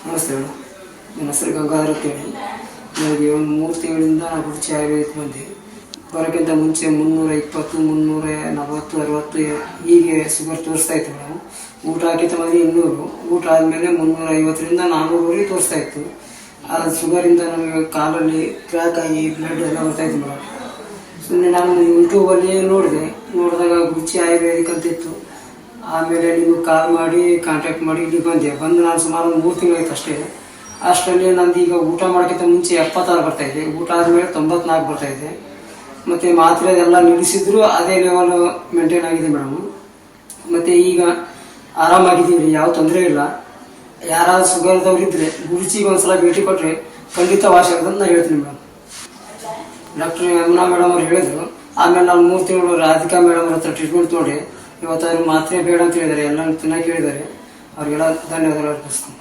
ನಮಸ್ತೆ ಮೇಡಮ್. ನನ್ನ ಹೆಸರು ಗಂಗಾಧರ್ ಅಂತೇಳಿ. ನನಗೆ ಒಂದು 3 ತಿಂಗಳಿಂದ ರುಚಿ ಆಯುರ್ವೇದಕ್ಕೆ ಬಂದೆ. ಬರೋಕ್ಕಿಂತ ಮುಂಚೆ 320, 340, 60 ಹೀಗೆ ಶುಗರ್ ತೋರಿಸ್ತಾ ಇತ್ತು ಮೇಡಮ್. ಊಟ ಹಾಕಿದ ಮೊದಲು 200, ಊಟ ಆದಮೇಲೆ 350ರಿಂದ 400ವರೆಗೆ ತೋರಿಸ್ತಾ ಇತ್ತು. ಅದು ಶುಗರಿಂದ ನಮಗೆ ಕಾಲಲ್ಲಿ ಕ್ರ್ಯಾಕ್ ಆಗಿ ಬ್ಲಡ್ ಎಲ್ಲ ಬರ್ತಾಯಿತ್ತು ಮೇಡಮ್. ಸುಮ್ಮನೆ ನಾನು ಯೂಟ್ಯೂಬಲ್ಲಿ ನೋಡಿದಾಗ ರುಚಿ ಆಯುರ್ವೇದಿಕ್ ಅಂತ ಇತ್ತು. ಆಮೇಲೆ ನಿಮಗೆ ಕಾಲ್ ಮಾಡಿ ಕಾಂಟ್ಯಾಕ್ಟ್ ಮಾಡಿ ಇಲ್ಲಿ ಬಂದು ನಾನು ಸುಮಾರು 3 ತಿಂಗಳಾಯ್ತು ಅಷ್ಟೇ. ಅಷ್ಟರಲ್ಲಿ ನಂದು ಈಗ ಊಟ ಮಾಡೋಕ್ಕಿಂತ ಮುಂಚೆ 76 ಬರ್ತಾಯಿದೆ, ಊಟ ಆದಮೇಲೆ 94 ಬರ್ತಾಯಿದೆ. ಮತ್ತು ಮಾತ್ರೆ ಎಲ್ಲ ನಿಲ್ಲಿಸಿದ್ರು ಅದೇ ಲೆವೆಲ್ ಮೇಂಟೈನ್ ಆಗಿದೆ ಮೇಡಮ್. ಮತ್ತು ಈಗ ಆರಾಮಾಗಿದ್ದೀವಿ, ಯಾವ ತೊಂದರೆ ಇಲ್ಲ. ಯಾರಾದರೂ ಶುಗರ್ದವ್ರಿದ್ದರೆ ಗುರುಚಿಗೆ ಒಂದ್ಸಲ ಭೇಟಿ ಕೊಟ್ಟರೆ ಖಂಡಿತ ವಾಸಿ ಆಗೋದು ಅಂತ ನಾನು ಹೇಳ್ತೀನಿ ಮೇಡಮ್. ಡಾಕ್ಟರ್ ಯಮುನಾ ಮೇಡಮ್ ಅವ್ರು ಹೇಳಿದ್ರು. ಆಮೇಲೆ ನಾನು 3 ತಿಂಗಳು ರಾಧಿಕಾ ಮೇಡಮ್ ಅವ್ರ ಹತ್ರ ಟ್ರೀಟ್ಮೆಂಟ್ ನೋಡಿ ಇವತ್ತಾದ್ರು ಮಾತ್ರೆ ಬೇಡ ಅಂತ ಹೇಳಿದ್ದಾರೆ, ಎಲ್ಲ ತಿನ್ನಕ್ಕೆ ಹೇಳಿದ್ದಾರೆ. ಅವ್ರಿಗೆಲ್ಲ ಧನ್ಯವಾದಗಳು ಅರ್ಪಿಸ್ತೀನಿ.